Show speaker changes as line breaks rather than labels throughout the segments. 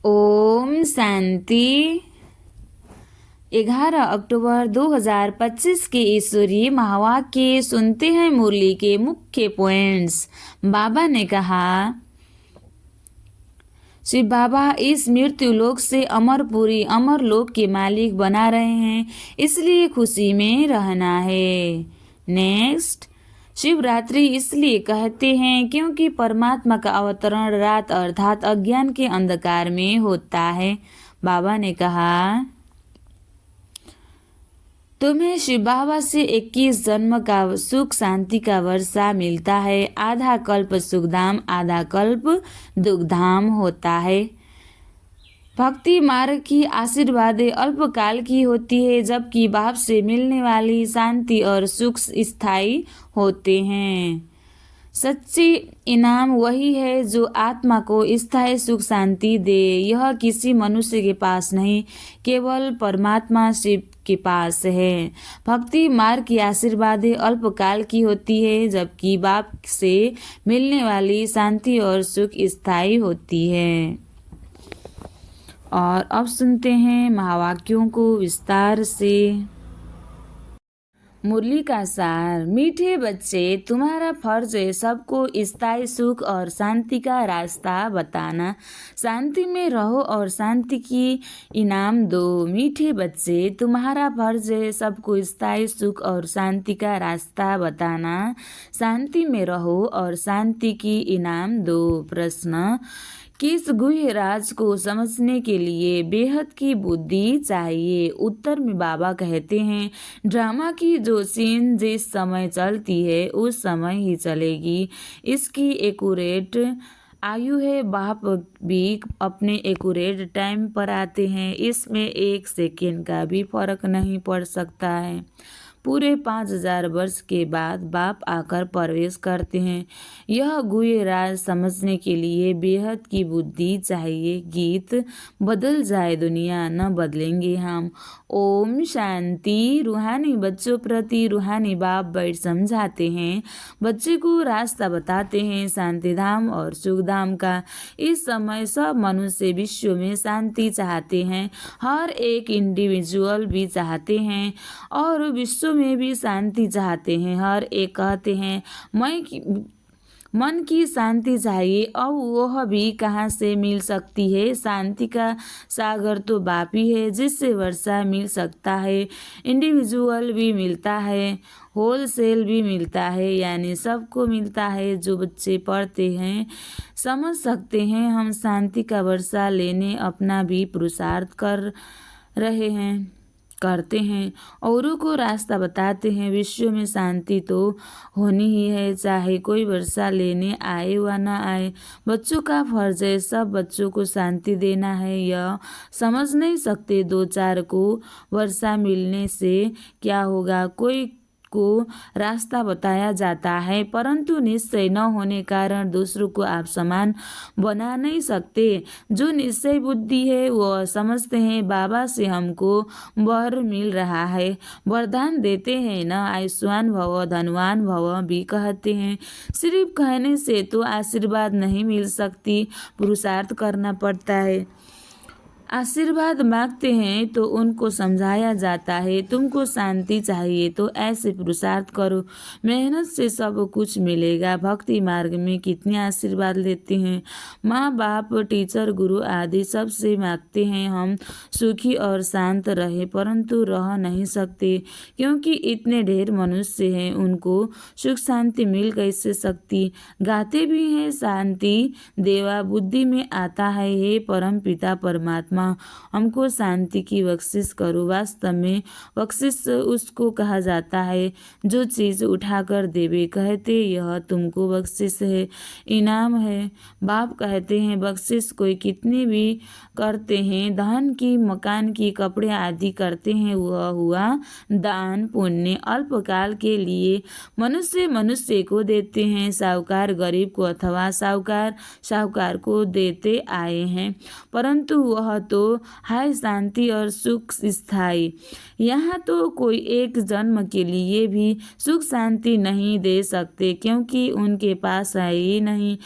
ओम शांति। 11 अक्टूबर 2025 के ईश्वरीय महावाक्य सुनते हैं। मुरली के मुख्य पॉइंट्स। बाबा ने कहा, शिव बाबा इस मृत्यु लोक से अमरपुरी अमर लोक के मालिक बना रहे हैं, इसलिए खुशी में रहना है। नेक्स्ट, शिवरात्रि इसलिए कहते हैं क्योंकि परमात्मा का अवतरण रात अर्थात अज्ञान के अंधकार में होता है। बाबा ने कहा, तुम्हें शिव बाबा से 21 जन्म का सुख शांति का वर्षा मिलता है। आधा कल्प सुखधाम, आधा कल्प दुखधाम होता है। भक्ति मार्ग की आशीर्वादें अल्पकाल की होती है, जबकि बाप से मिलने वाली शांति और सुख स्थायी होते हैं। सच्ची इनाम वही है जो आत्मा को स्थायी सुख शांति दे। यह किसी मनुष्य के पास नहीं, केवल परमात्मा शिव के पास है। भक्ति मार्ग की आशीर्वादें अल्पकाल की होती है, जबकि बाप से मिलने वाली शांति और सुख स्थायी होती है। और अब सुनते हैं महावाक्यों को विस्तार से। मुरली का सार। मीठे बच्चे, तुम्हारा फर्ज है सबको स्थायी सुख और शांति का रास्ता बताना। शांति में रहो और शांति की इनाम दो। मीठे बच्चे, तुम्हारा फर्ज है सबको स्थायी सुख और शांति का रास्ता बताना। शांति में रहो और शांति की इनाम दो। प्रश्न, किस गुह्य राज को समझने के लिए बेहद की बुद्धि चाहिए? उत्तर में बाबा कहते हैं, ड्रामा की जो सीन जिस समय चलती है उस समय ही चलेगी। इसकी एक्यूरेट आयु है। बाप भी अपने एक्यूरेट टाइम पर आते हैं। इसमें 1 सेकेंड का भी फर्क नहीं पड़ सकता है। पूरे 5000 वर्ष के बाद बाप आकर प्रवेश करते हैं। यह गुह्य राज समझने के लिए बेहद की बुद्धि चाहिए। गीत, बदल जाए दुनिया न बदलेंगे हम। ओम शांति। रूहानी बच्चों प्रति रूहानी बाप बैठ समझाते हैं, बच्चे को रास्ता बताते हैं शांति धाम और सुख धाम का। इस समय सब मनुष्य विश्व में शांति चाहते हैं, हर एक इंडिविजुअल भी चाहते हैं और विश्व में भी शांति चाहते हैं। हर एक कहते हैं मन की शांति चाहिए। अब वह भी कहाँ से मिल सकती है? शांति का सागर तो बाप ही है, जिससे वर्षा मिल सकता है। इंडिविजुअल भी मिलता है, होलसेल भी मिलता है, यानी सबको मिलता है। जो बच्चे पढ़ते हैं समझ सकते हैं हम शांति का वर्षा लेने अपना भी पुरुषार्थ करते हैं, औरों को रास्ता बताते हैं। विश्व में शांति तो होनी ही है, चाहे कोई वर्षा लेने आए व न आए। बच्चों का फर्ज है सब बच्चों को शांति देना है। यह समझ नहीं सकते 2-4 को वर्षा मिलने से क्या होगा। कोई को रास्ता बताया जाता है, परंतु निश्चय न होने कारण दूसरों को आप समान बना नहीं सकते। जो निश्चय बुद्धि है वह समझते हैं बाबा से हमको वर मिल रहा है, वरदान देते हैं न। आयुष्मान भव, धनवान भव भी कहते हैं। सिर्फ कहने से तो आशीर्वाद नहीं मिल सकती, पुरुषार्थ करना पड़ता है। आशीर्वाद मांगते हैं तो उनको समझाया जाता है, तुमको शांति चाहिए तो ऐसे पुरुषार्थ करो, मेहनत से सब कुछ मिलेगा। भक्ति मार्ग में कितने आशीर्वाद लेते हैं। माँ बाप, टीचर, गुरु आदि सबसे मांगते हैं हम सुखी और शांत रहे, परंतु रह नहीं सकते क्योंकि इतने ढेर मनुष्य हैं, उनको सुख शांति मिल कैसे सकती। गाते भी हैं, शांति देवा बुद्धि में आता है, हे परम पिता परमात्मा हमको शांति की बख्शिश करो। वास्तव में बख्शिश उसको कहा जाता है जो चीज उठाकर देवे। कहते यह तुमको बख्शिश है, इनाम है। बाप कहते हैं बख्शिश कोई कितने भी करते हैं, धन की, मकान की, कपड़े आदि करते हैं, वह हुआ दान पुण्य। अल्पकाल के लिए मनुष्य को देते हैं, साहूकार गरीब को अथवा साहूकार को देते आए हैं, परंतु वह तो है शांति और सुख स्थायी। यहाँ तो कोई एक जन्म के लिए भी सुख शांति नहीं दे सकते, क्योंकि उनके पास है ही नहीं।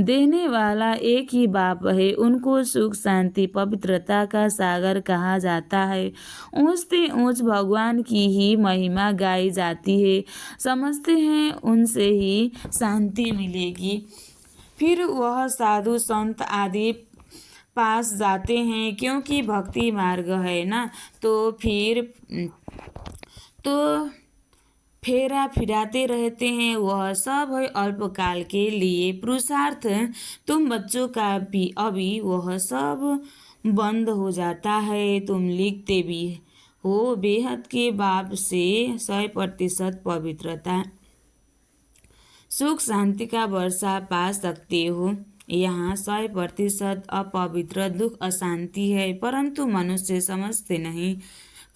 देने वाला एक ही बाप है। उनको सुख शांति पवित्रता का सागर कहा जाता है। ऊंचते ऊंच भगवान की ही महिमा गाई जाती है। समझते हैं उनसे ही शांति मिलेगी। फिर वह साधु संत आदि पास जाते हैं, क्योंकि भक्ति मार्ग है ना। तो फेरा फिराते रहते हैं। वह सब है अल्पकाल के लिए पुरुषार्थ। तुम बच्चों का भी अभी वह सब बंद हो जाता है। तुम लिखते भी हो बेहद के बाप से 100% पवित्रता सुख शांति का वर्षा पा सकते हो। यहाँ 100% अपवित्र दुख अशांति है, परंतु मनुष्य समझते नहीं।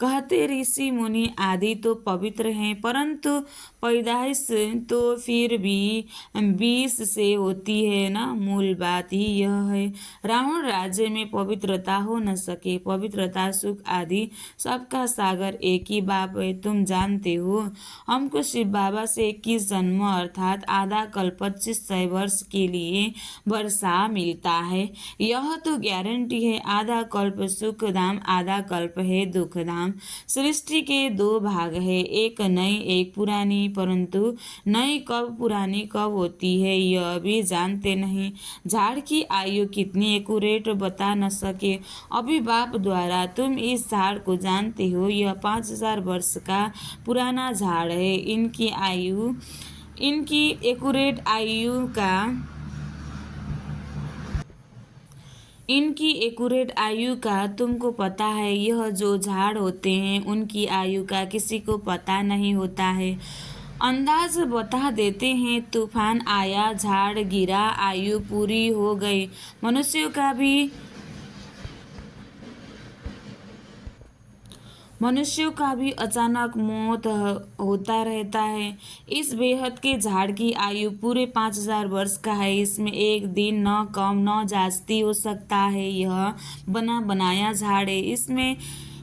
कहते ऋषि मुनि आदि तो पवित्र हैं, परंतु पैदाइश तो फिर भी विष से होती है ना। मूल बात ही यह है। रावण राज्य में पवित्रता हो न सके। पवित्रता सुख आदि सबका सागर एक ही बाप है। तुम जानते हो हमको शिव बाबा से 21 जन्म अर्थात आधा कल्प 2500 वर्ष के लिए वर्षा मिलता है। यह तो गारंटी है। आधा कल्प सुख धाम, आधा कल्प है दुख धाम। सृष्टि के 2 भाग है, एक नई एक पुरानी, परंतु नई कब पुरानी कब होती है यह भी जानते नहीं। झाड़ की आयु कितनी एक्यूरेट बता न सके अभी बाप द्वारा। तुम इस झाड़ को जानते हो, यह 5000 वर्ष का पुराना झाड़ है। इनकी एक्यूरेट आयु का तुमको पता है। यह जो झाड़ होते हैं उनकी आयु का किसी को पता नहीं होता है। अंदाज बता देते हैं, तूफान आया, झाड़ गिरा, आयु पूरी हो गई। मनुष्यों का भी अचानक मौत होता रहता है। इस बेहद के झाड़ की आयु पूरे 5000 वर्ष का है। इसमें एक दिन न कम न जास्ती हो सकता है। यह बना बनाया झाड़ है।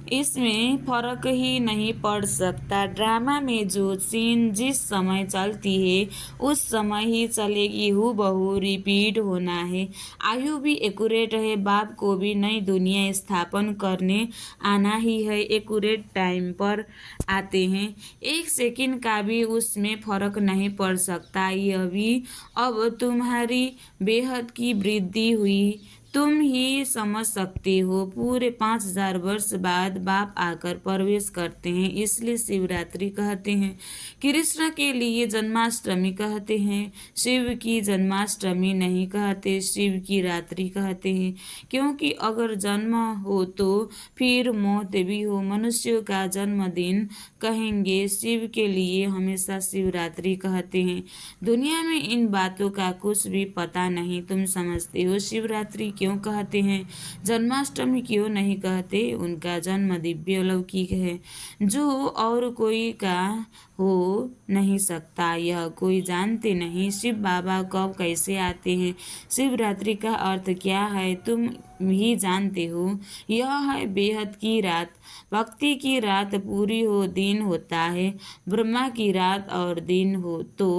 इसमें फर्क ही नहीं पड़ सकता। ड्रामा में जो सीन जिस समय चलती है उस समय ही चलेगी, हूबहू रिपीट होना है। आयु भी एक्यूरेट है। बाप को भी नई दुनिया स्थापन करने आना ही है। एक्यूरेट टाइम पर आते हैं। 1 सेकंड का भी उसमें फर्क नहीं पड़ सकता। यह भी अब तुम्हारी बेहद की वृद्धि हुई, तुम ही समझ सकते हो। पूरे 5000 वर्ष बाद बाप आकर प्रवेश करते हैं, इसलिए शिवरात्रि कहते हैं। कृष्ण के लिए जन्माष्टमी कहते हैं। शिव की जन्माष्टमी नहीं कहते, शिव की रात्रि कहते हैं। क्योंकि अगर जन्म हो तो फिर मौत भी हो। मनुष्यों का जन्मदिन कहेंगे, शिव के लिए हमेशा शिवरात्रि कहते हैं। दुनिया में इन बातों का कुछ भी पता नहीं। तुम समझते हो शिवरात्रि क्यों कहते हैं, जन्माष्टमी क्यों नहीं कहते। उनका जन्म दिव्य अलौकिक है, जो और कोई का हो नहीं सकता। यह कोई जानते नहीं। शिव बाबा कब कैसे आते हैं, शिवरात्रि का अर्थ क्या है, तुम ही जानते हो। यह है बेहद की रात। भक्ति की रात पूरी हो दिन होता है। ब्रह्मा की रात और दिन हो तो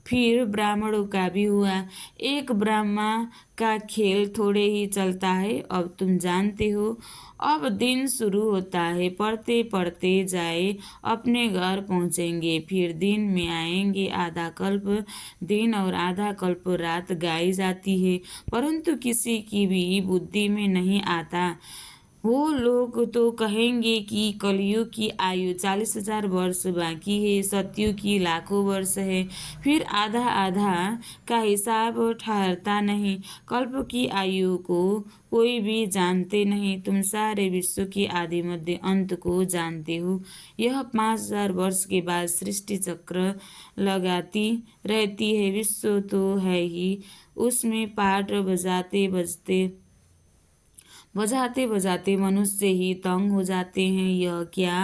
फिर ब्राह्मणों का भी हुआ। एक ब्रह्मा का खेल थोड़े ही चलता है। अब तुम जानते हो। अब दिन शुरू होता है। पढ़ते पढ़ते जाए, अपने घर पहुँचेंगे। फिर दिन में आएंगे। आधा कल्प दिन और आधा कल्प रात गाई जाती है, परंतु किसी की भी बुद्धि में नहीं आता। वो लोग तो कहेंगे कि कलयुग की आयु 40,000 वर्ष बाकी है, सतयुग की लाखों वर्ष है। फिर आधा आधा का हिसाब ठहरता नहीं। कल्प की आयु को कोई भी जानते नहीं। तुम सारे विश्व की आदि मध्य अंत को जानते हो। यह 5000 वर्ष के बाद सृष्टि चक्र लगाती रहती है। विश्व तो है ही, उसमें पाठ बजाते बजाते मनुष्य ही तंग हो जाते हैं। यह क्या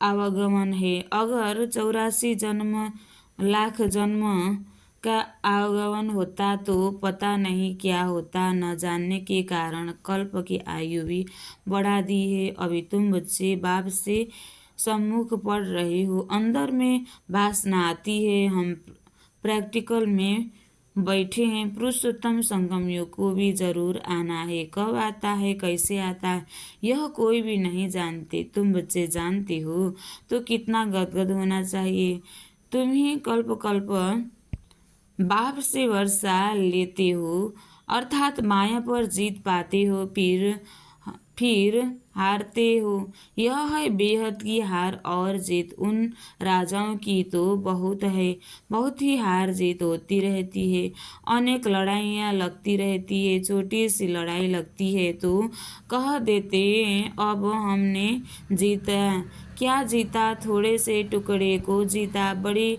आवागमन है। अगर 84 लाख जन्म का आगमन होता तो पता नहीं क्या होता। न जानने के कारण कल्प की आयु भी बढ़ा दी है। अभी तुम बच्चे बाप से सम्मुख पढ़ रहे हो, अंदर में वासना आती है। हम प्रैक्टिकल में बैठे हैं। पुरुषोत्तम संगम युग को भी जरूर आना है। कब आता है, कैसे आता है, यह कोई भी नहीं जानते। तुम बच्चे जानते हो तो कितना गदगद होना चाहिए। तुम ही कल्प कल्प बाप से वर्षा लेते हो, अर्थात माया पर जीत पाते हो, फिर हारते हो। यह है बेहद की हार और जीत। उन राजाओं की तो बहुत है, बहुत ही हार जीत होती रहती है। अनेक लड़ाइयाँ लगती रहती है। छोटी सी लड़ाई लगती है तो कह देते हैं अब हमने जीता। क्या जीता? थोड़े से टुकड़े को जीता। बड़ी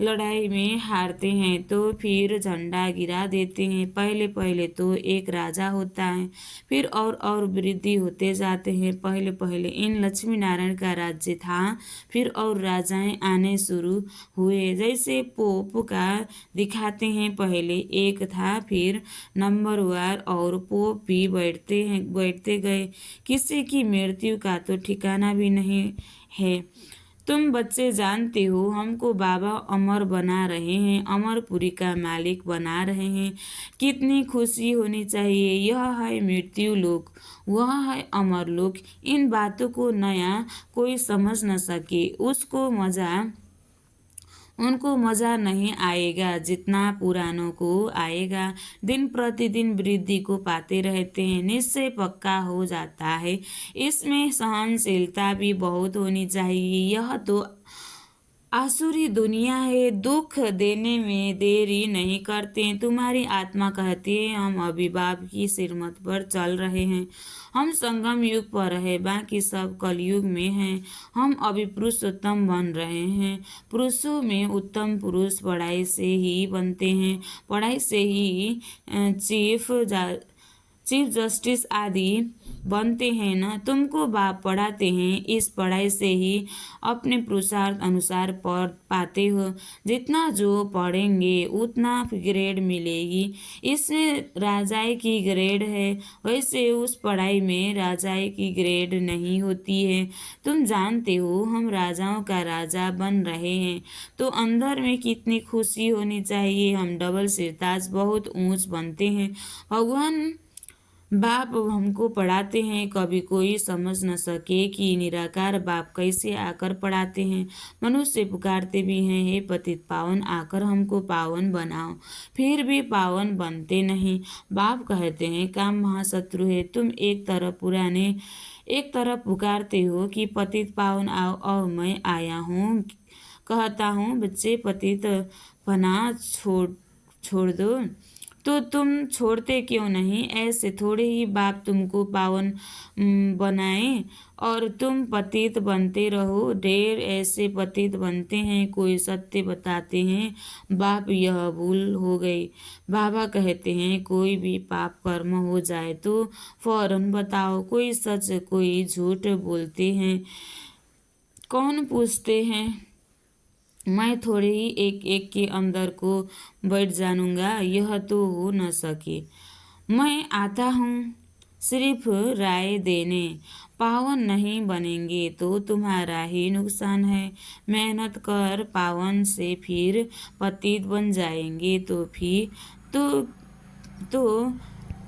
लड़ाई में हारते हैं तो फिर झंडा गिरा देते हैं। पहले पहले तो एक राजा होता है, फिर और वृद्धि होते जाते हैं। पहले पहले इन लक्ष्मी नारायण का राज्य था, फिर और राजाएं आने शुरू हुए। जैसे पोप का दिखाते हैं, पहले एक था, फिर नंबरवार और पोप भी बैठते गए। किसी की मृत्यु का तो ठिकाना भी नहीं है। तुम बच्चे जानते हो हमको बाबा अमर बना रहे हैं, अमरपुरी का मालिक बना रहे हैं। कितनी खुशी होनी चाहिए। यह है मृत्यु लोक, वह है अमर लोक। इन बातों को नया कोई समझ न सके, उनको मजा नहीं आएगा जितना पुरानों को आएगा। दिन प्रतिदिन वृद्धि को पाते रहते हैं, निश्चय पक्का हो जाता है। इसमें सहनशीलता भी बहुत होनी चाहिए। यह तो आसुरी दुनिया है, दुख देने में देरी नहीं करते। तुम्हारी आत्मा कहती है हम अभी बाप की सिरमत पर चल रहे हैं। हम संगम युग पर है, बाकी सब कलयुग में हैं। हम अभी पुरुषोत्तम बन रहे हैं। पुरुषों में उत्तम पुरुष पढ़ाई से ही बनते हैं। पढ़ाई से ही चीफ जस्टिस आदि बनते हैं ना। तुमको बाप पढ़ाते हैं, इस पढ़ाई से ही अपने पुरुषार्थ अनुसार पढ़ पाते हो। जितना जो पढ़ेंगे उतना ग्रेड मिलेगी। इसमें राजाई की ग्रेड है, वैसे उस पढ़ाई में राजाई की ग्रेड नहीं होती है। तुम जानते हो हम राजाओं का राजा बन रहे हैं तो अंदर में कितनी खुशी होनी चाहिए। हम डबल सिरताज बहुत ऊंच बनते हैं। भगवान बाप हमको पढ़ाते हैं। कभी कोई समझ न सके कि निराकार बाप कैसे आकर पढ़ाते हैं। मनुष्य पुकारते भी हैं, हे पतित पावन आकर हमको पावन बनाओ, फिर भी पावन बनते नहीं। बाप कहते हैं काम महाशत्रु है। तुम एक तरफ पुकारते हो कि पतित पावन आओ, और मैं आया हूँ, कहता हूँ बच्चे पतित पना छोड़ दो, तो तुम छोड़ते क्यों नहीं? ऐसे थोड़े ही बाप तुमको पावन बनाए और तुम पतित बनते रहो। ढेर ऐसे पतित बनते हैं, कोई सत्य बताते हैं बाप यह भूल हो गई। बाबा कहते हैं कोई भी पाप कर्म हो जाए तो फौरन बताओ। कोई सच कोई झूठ बोलते हैं, कौन पूछते हैं? मैं थोड़े ही एक एक के अंदर को बैठ जानूंगा, यह तो हो न सके। मैं आता हूँ सिर्फ राय देने। पावन नहीं बनेंगे तो तुम्हारा ही नुकसान है। मेहनत कर पावन से फिर पतित बन जाएंगे तो फिर तो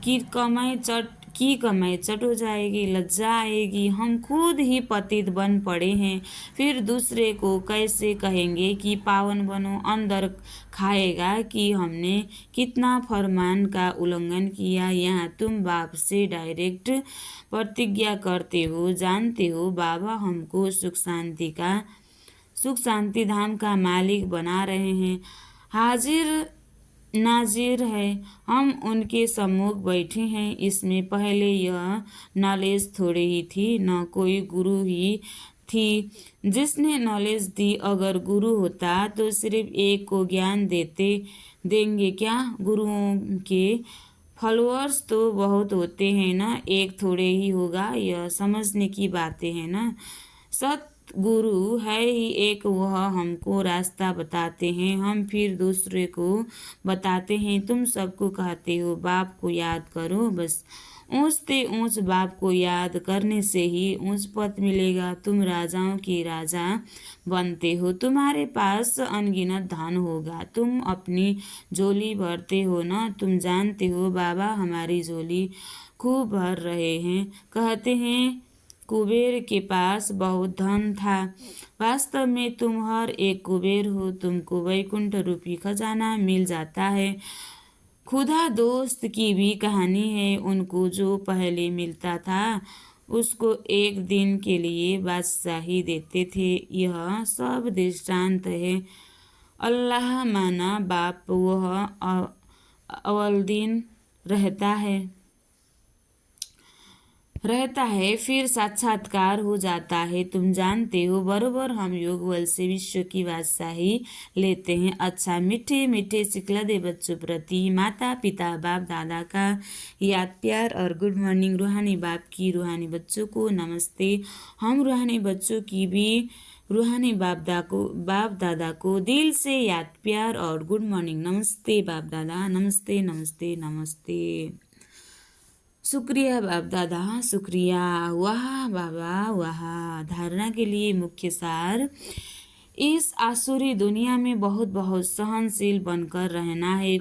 की कमाई चट हो जाएगी, लज्जा आएगी। हम खुद ही पतित बन पड़े हैं, फिर दूसरे को कैसे कहेंगे कि पावन बनो? अंदर खाएगा कि हमने कितना फरमान का उल्लंघन किया। यहाँ तुम बाप से डायरेक्ट प्रतिज्ञा करते हो। जानते हो बाबा हमको सुख शांति धाम का मालिक बना रहे हैं। हाजिर नाजिर है, हम उनके सम्मुख बैठे हैं। इसमें पहले यह नॉलेज थोड़ी ही थी, न कोई गुरु ही थी जिसने नॉलेज दी। अगर गुरु होता तो सिर्फ एक को ज्ञान देंगे क्या? गुरुओं के फॉलोअर्स तो बहुत होते हैं ना, एक थोड़े ही होगा। यह समझने की बातें हैं ना। गुरु है ही एक, वह हमको रास्ता बताते हैं, हम फिर दूसरे को बताते हैं। तुम सबको कहते हो बाप को याद करो, बस ऊंचते ऊंच बाप को याद करने से ही ऊंच पद मिलेगा। तुम राजाओं के राजा बनते हो, तुम्हारे पास अनगिनत धन होगा, तुम अपनी झोली भरते हो ना। तुम जानते हो बाबा हमारी झोली खूब भर रहे हैं। कहते हैं कुबेर के पास बहुत धन था, वास्तव में तुम हर एक कुबेर हो, तुमको वैकुंठ रूपी खजाना मिल जाता है। खुदा दोस्त की भी कहानी है, उनको जो पहले मिलता था उसको एक दिन के लिए बादशाही देते थे। यह सब दृष्टांत है। अल्लाह माना बाप वह अव्वल दिन रहता है, फिर साक्षात्कार हो जाता है। तुम जानते हो बरोबर हम योग बल से विश्व की बादशाही लेते हैं। अच्छा, मीठे मीठे सिखलदे बच्चों प्रति माता पिता बाप दादा का याद प्यार और गुड मॉर्निंग। रूहानी बाप की रूहानी बच्चों को नमस्ते। हम रूहानी बच्चों की भी रूहानी बाप दादा को दिल से याद प्यार और गुड मॉर्निंग। नमस्ते बाप दादा, नमस्ते नमस्ते नमस्ते। शुक्रिया बाप दादा, शुक्रिया। वाह बाबा वाह। धारणा के लिए मुख्य सार, इस आसुरी दुनिया में बहुत बहुत सहनशील बनकर रहना है।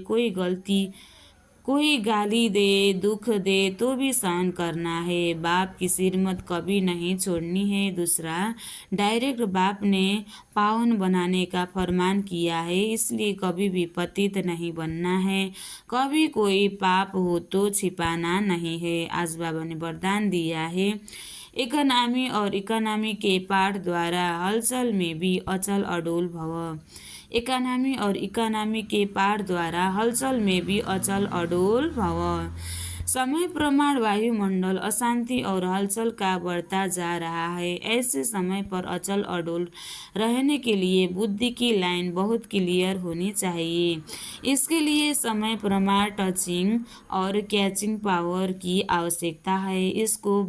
कोई गाली दे दुख दे तो भी सहन करना है। बाप की सिरमत कभी नहीं छोड़नी है। दूसरा, डायरेक्ट बाप ने पावन बनाने का फरमान किया है, इसलिए कभी भी पतित नहीं बनना है। कभी कोई पाप हो तो छिपाना नहीं है। आज बाबा ने वरदान दिया है, इकोनॉमी और इकोनॉमी के पाठ द्वारा हलचल में भी अचल अडोल भव। इकोनॉमी और इकोनॉमी के पाठ द्वारा हलचल में भी अचल अडोल भव। समय प्रमाण वायुमंडल अशांति और हलचल का बढ़ता जा रहा है। ऐसे समय पर अचल अडोल रहने के लिए बुद्धि की लाइन बहुत क्लियर होनी चाहिए। इसके लिए समय प्रमाण टचिंग और कैचिंग पावर की आवश्यकता है। इसको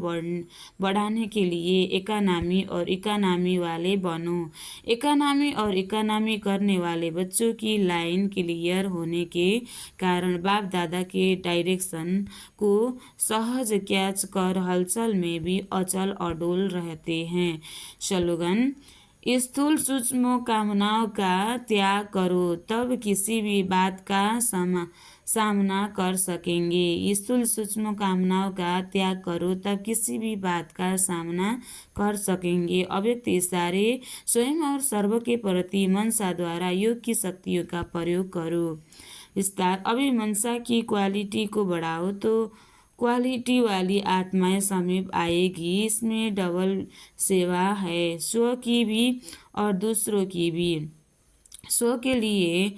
बढ़ाने के लिए इकोनॉमी और इकोनॉमी वाले बनो। इकोनॉमी और इकोनॉमी करने वाले बच्चों की लाइन क्लियर होने के कारण बाप दादा के डायरेक्शन को सहज कैच कर हलचल में भी अचल अडोल रहते हैं। स्लोगन, स्थूल सूक्ष्म कामनाओं का त्याग करो तब किसी भी बात का सामना कर सकेंगे। स्थूल सूक्ष्म कामनाओं का त्याग करो तब किसी भी बात का सामना कर सकेंगे। अव्यक्त इशारे स्वयं और सर्व के प्रति मनसा द्वारा योग की शक्तियों का प्रयोग करो। विस्तार, अभी मनसा की क्वालिटी को बढ़ाओ तो क्वालिटी वाली आत्माएं समीप आएगी। इसमें डबल सेवा है, स्व की भी और दूसरों की भी। स्व के लिए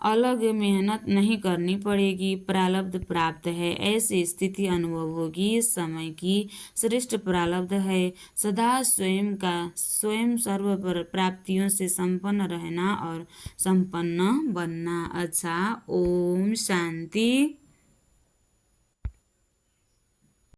अलग मेहनत नहीं करनी पड़ेगी, प्रारब्ध प्राप्त है, ऐसी स्थिति अनुभव होगी। इस समय की श्रेष्ठ प्रारब्ध है सदा स्वयं सर्व प्राप्तियों से संपन्न रहना और संपन्न बनना। अच्छा, ओम शांति।